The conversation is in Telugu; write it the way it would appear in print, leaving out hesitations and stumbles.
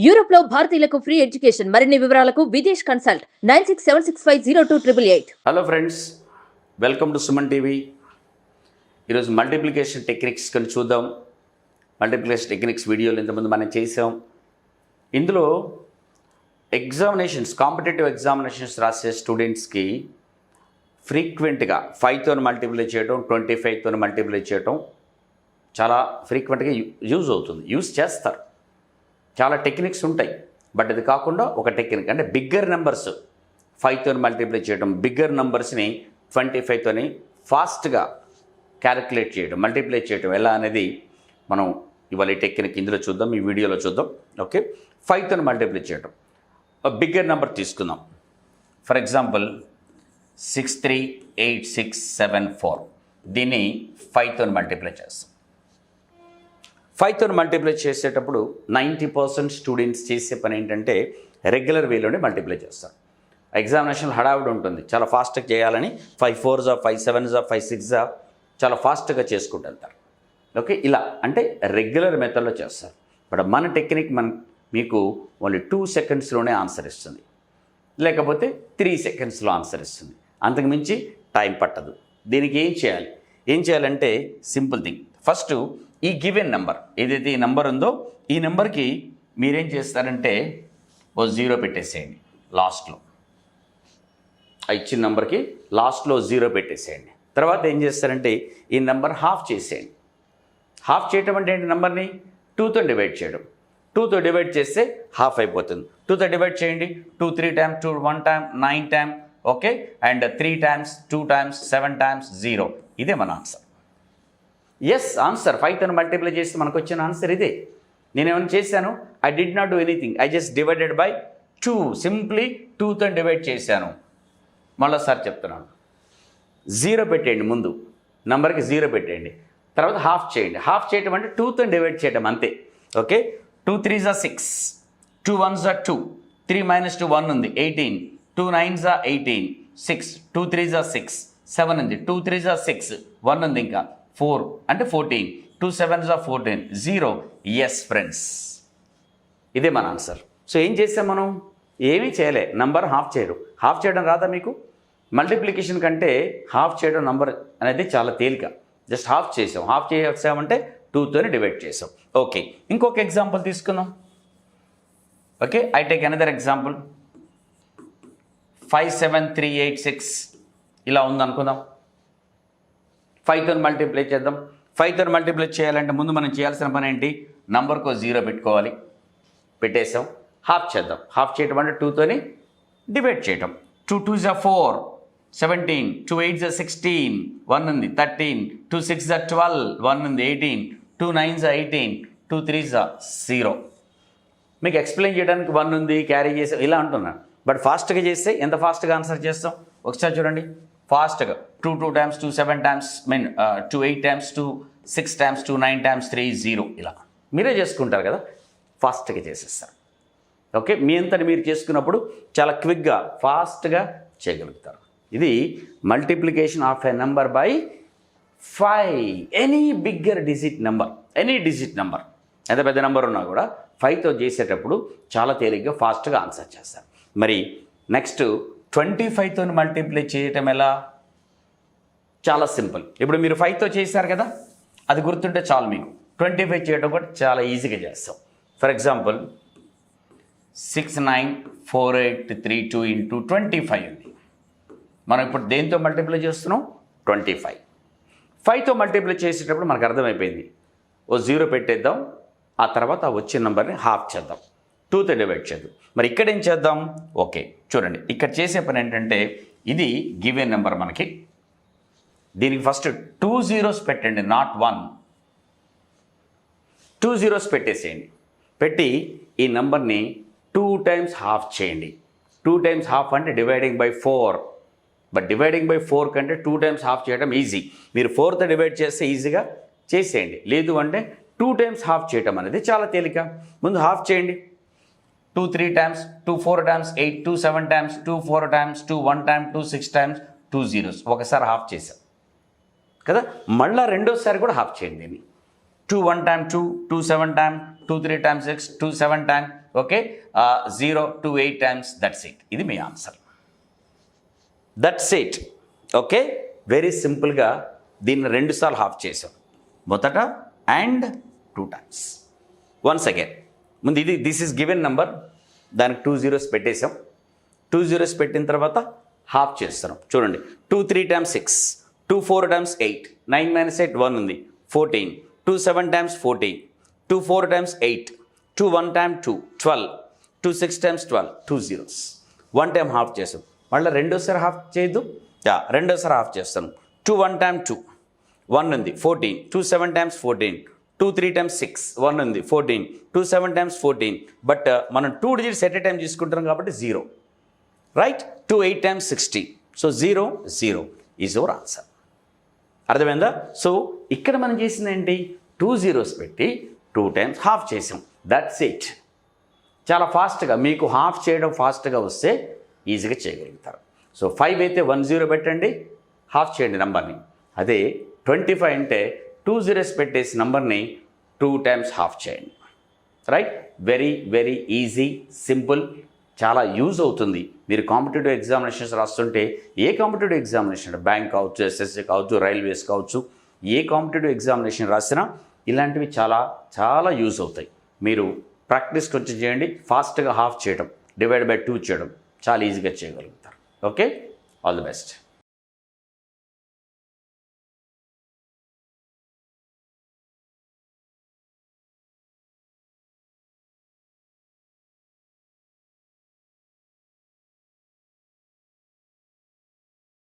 యూరోప్ లో భారతీయులకు ఫ్రీ ఎడ్యుకేషన్. మరిన్ని వివరాలకు Videsh consult 9676502888. Hello friends, welcome to Suman TV. ఈరోజు మల్టిప్లికేషన్ టెక్నిక్స్ కొన్ని చూద్దాం. మల్టిప్లికేషన్ టెక్నిక్స్ వీడియోలు ఇంతకుముందు మనం చేసాం. ఇందులో ఎగ్జామినేషన్స్, కాంపిటేటివ్ ఎగ్జామినేషన్స్ రాసే స్టూడెంట్స్కి ఫ్రీక్వెంట్గా 5తో మల్టిప్లై చేయడం, 25తో మల్టిప్లై చేయడం చాలా ఫ్రీక్వెంట్గా యూజ్ అవుతుంది, యూజ్ చేస్తారు. చాలా టెక్నిక్స్ ఉంటాయి. బట్ ఇది కాకుండా ఒక టెక్నిక్ అంటే బిగ్గర్ నెంబర్స్ 5తో మల్టిప్లై చేయడం, బిగ్గర్ నెంబర్స్ని 25తోని ఫాస్ట్గా క్యాలిక్యులేట్ చేయడం, మల్టిప్లై చేయడం ఎలా అనేది మనం ఇవాళ ఈ టెక్నిక్ ఇందులో చూద్దాం, ఈ వీడియోలో చూద్దాం. ఓకే, 5తో మల్టిప్లై చేయడం. బిగ్గర్ నెంబర్ తీసుకుందాం. ఫర్ ఎగ్జాంపుల్ 638674, దీన్ని 5తో మల్టిప్లై చేస్తాం. 5తో మల్టిప్లై చేసేటప్పుడు 90% స్టూడెంట్స్ చేసే పని ఏంటంటే రెగ్యులర్ వేలోనే మల్టిప్లై చేస్తారు. ఎగ్జామినేషన్ హడావుడి ఉంటుంది, చాలా ఫాస్ట్గా చేయాలని 5 4s 5 7s 5 6s చాలా ఫాస్ట్గా చేసుకుంటూ వెళ్తారు. ఓకే, ఇలా అంటే రెగ్యులర్ మెథడ్లో చేస్తారు. బట్ మన టెక్నిక్ మీకు ఓన్లీ 2 సెకండ్స్లోనే ఆన్సర్ ఇస్తుంది, లేకపోతే 3 సెకండ్స్లో ఆన్సర్ ఇస్తుంది. అంతకుమించి టైం పట్టదు. దీనికి ఏం చేయాలంటే సింపుల్ థింగ్. ఫస్ట్ ఈ గివెన్ నెంబర్ ఏదైతే ఈ నెంబర్ ఉందో, ఈ నెంబర్కి మీరేం చేస్తారంటే ఓ 0 పెట్టేసేయండి లాస్ట్లో. ఇచ్చిన నెంబర్కి లాస్ట్లో 0 పెట్టేసేయండి. తర్వాత ఏం చేస్తారంటే ఈ నెంబర్ హాఫ్ చేసేయండి. హాఫ్ చేయటం అంటే ఏంటి? నెంబర్ని 2తో డివైడ్ చేయడం. 2తో డివైడ్ చేస్తే హాఫ్ అయిపోతుంది. 2తో డివైడ్ చేయండి. 2 3 times, 2 1 time, 9 time. Okay, and 3 times, 2 times, 7 times, 0. ఇదే మన ఆన్సర్. ఎస్, ఆన్సర్ 5తో మల్టిప్లై చేస్తే మనకు వచ్చిన ఆన్సర్ ఇదే. నేనేమైనా చేశాను? I did not do anything. I just divided by 2. Simply 2తో డివైడ్ చేశాను. మళ్ళీసారి చెప్తున్నాను, 0 పెట్టేయండి ముందు, నెంబర్కి 0 పెట్టేయండి. తర్వాత హాఫ్ చేయండి. హాఫ్ చేయటం అంటే 2తో డివైడ్ చేయడం అంతే. ఓకే, 2 3s 6, 2 1s 2, 3 - 2 1 ఉంది 18, 2 9s 18, 6, 2 3s 6, 7 ఉంది, 2 3s 6, 1 ఉంది ఇంకా 4 అంటే 14, 2 7s 14, 0. ఎస్ ఫ్రెండ్స్, ఇదే మన ఆన్సర్. సో ఏం చేసాం మనం? ఏమీ చేయలే. నంబర్ హాఫ్ చేయరు. హాఫ్ చేయడం రాదా మీకు? మల్టిప్లికేషన్ కంటే హాఫ్ చేయడం నంబర్ అనేది చాలా తేలిక. జస్ట్ హాఫ్ చేసాం. హాఫ్ చేసామంటే 2తోనే డివైడ్ చేసాం. ఓకే, ఇంకొక ఎగ్జాంపుల్ తీసుకుందాం. Okay, I take another example. 57386 ఇలా ఉందనుకుందాం. 5తో మల్టిప్లై చేద్దాం. 5తో మల్టిప్లై చేయాలంటే ముందు మనం చేయాల్సిన పని ఏంటి? నంబర్కు 0 పెట్టుకోవాలి. పెట్టేసాం. హాఫ్ చేద్దాం. హాఫ్ చేయటం అంటే 2తోని డివైడ్ చేయటం. 2 2s 4, 17, 2 8s 16, 1 ఉంది 13, 2 6s 12, 1 ఉంది 18, 2 9s 18, 2 3s 0. మీకు ఎక్స్ప్లెయిన్ చేయడానికి 1 ఉంది, క్యారీ చేసి ఇలా అంటున్నాను. బట్ ఫాస్ట్గా చేస్తే ఎంత ఫాస్ట్గా ఆన్సర్ చేస్తాం ఒకసారి చూడండి. ఫాస్ట్గా 2 2 times, 2 7 times, 2 8 times, 2 6 times, 2 9 times, 3 0. ఇలా మీరే చేసుకుంటారు కదా, ఫాస్ట్గా చేసేస్తారు. ఓకే, మీ అంతటి మీరు చేసుకున్నప్పుడు చాలా క్విక్గా ఫాస్ట్గా చేయగలుగుతారు. ఇది multiplication of a number by 5. Any bigger digit number, any digit number, ఎంత పెద్ద నెంబర్ ఉన్నా కూడా 5తో చేసేటప్పుడు చాలా తేలిగ్గా ఫాస్ట్గా ఆన్సర్ చేస్తారు. మరి నెక్స్ట్ 25తో మల్టిప్లై చేయటం ఎలా? చాలా సింపుల్. ఇప్పుడు మీరు 5తో చేశారు కదా, అది గుర్తుంటే చాలు మీకు. 25 చేయడం కూడా చాలా ఈజీగా చేస్తాం. ఫర్ ఎగ్జాంపుల్ 69482 into 25 ఉంది. మనం ఇప్పుడు దేంతో మల్టిప్లై చేస్తున్నాం? 25. 5తో మల్టిప్లై చేసేటప్పుడు మనకు అర్థమైపోయింది. ఓ 0 పెట్టేద్దాం. ఆ తర్వాత వచ్చిన నెంబర్ని హాఫ్ చేద్దాం. 2తో డివైడ్ చేద్దాం. మరి ఇక్కడ ఏం చేద్దాం? ఓకే, చూడండి, ఇక్కడ చేసే పని ఏంటంటే ఇది గివెన్ నెంబర్ మనకి. దీనికి ఫస్ట్ 2 zeros పెట్టండి, నాట్ 1. 2 zeros పెట్టేసేయండి. పెట్టి ఈ నెంబర్ని 2 times హాఫ్ చేయండి. 2 times హాఫ్ అంటే dividing by 4. But dividing by 4 కంటే 2 times హాఫ్ చేయడం ఈజీ. మీరు 4తో డివైడ్ చేస్తే ఈజీగా చేసేయండి. లేదు అంటే 2 times హాఫ్ చేయడం అనేది చాలా తేలిక. ముందు హాఫ్ చేయండి. 2 3 times, 2 4 times, 8, 2 7 times, 2 4 times, 2 1 time, 2 6 times, 2 zeros. ఒకసారి హాఫ్ చేసాం కదా, మళ్ళీ రెండోసారి కూడా హాఫ్ చేయండి. దీన్ని 2 1 time 2, 2 7 time, 2 3 times 6, 2 7 time, okay 0 to 8 times, that's it. ఇది మీ answer. That's it. Okay, very సింపుల్గా దీన్ని 2 సార్లు హాఫ్ చేసాం. మొదట అండ్ 2 times. వన్స్ అగైన్ ముందు ఇది దిస్ ఈజ్ గివెన్ నెంబర్, దానికి 2 zeros పెట్టేసాం. 2 zeros పెట్టిన తర్వాత హాఫ్ చేస్తున్నాం. చూడండి 2 3 times 6, 2 4 times 8, 9 minus 8 1 ఉంది 14, 2 7 times 14, 2 4 times 8, 2 1 time 2 12, 2 6 times 12, 2 zeros. 1 time half చేసాం. మళ్ళీ రెండోసారి హాఫ్ చేయదు, రెండోసారి హాఫ్ చేస్తాను. 2 1 time 2 1 ఉంది 14, 2 7 times 14, 2 3 times 6 1 ఉంది 14, 2 7 times 14. బట్ మనం 2 digits ఎట్ ఏ టైం తీసుకుంటున్నాం కాబట్టి 0, right. 2 8 times 60, so 0 0 is your answer. అర్థమైందా? సో ఇక్కడ మనం చేసింది ఏంటి, 2 zeros పెట్టి 2 times హాఫ్ చేసాం. That's it. చాలా ఫాస్ట్గా మీకు హాఫ్ చేయడం ఫాస్ట్గా వస్తే ఈజీగా చేయగలుగుతారు. సో 5 అయితే 1 0 పెట్టండి, హాఫ్ చేయండి నెంబర్ని. అదే 25 అంటే 2 zeros పెట్టేసి నెంబర్ని 2 times హాఫ్ చేయండి, right. Very very easy, simple, చాలా యూజ్ అవుతుంది. మీరు కాంపిటేటివ్ ఎగ్జామినేషన్స్ రాస్తుంటే, ఏ కాంపిటేటివ్ ఎగ్జామినేషన్, బ్యాంక్ కావచ్చు, ఎస్ఎస్సి కావచ్చు, రైల్వేస్ కావచ్చు, ఏ కాంపిటేటివ్ ఎగ్జామినేషన్ రాసినా ఇలాంటివి చాలా చాలా యూజ్ అవుతాయి. మీరు ప్రాక్టీస్ కొంచెం చేయండి, ఫాస్ట్గా హాఫ్ చేయడం, డివైడ్ బై 2 చేయడం చాలా ఈజీగా చేయగలుగుతారు. Okay, all the best.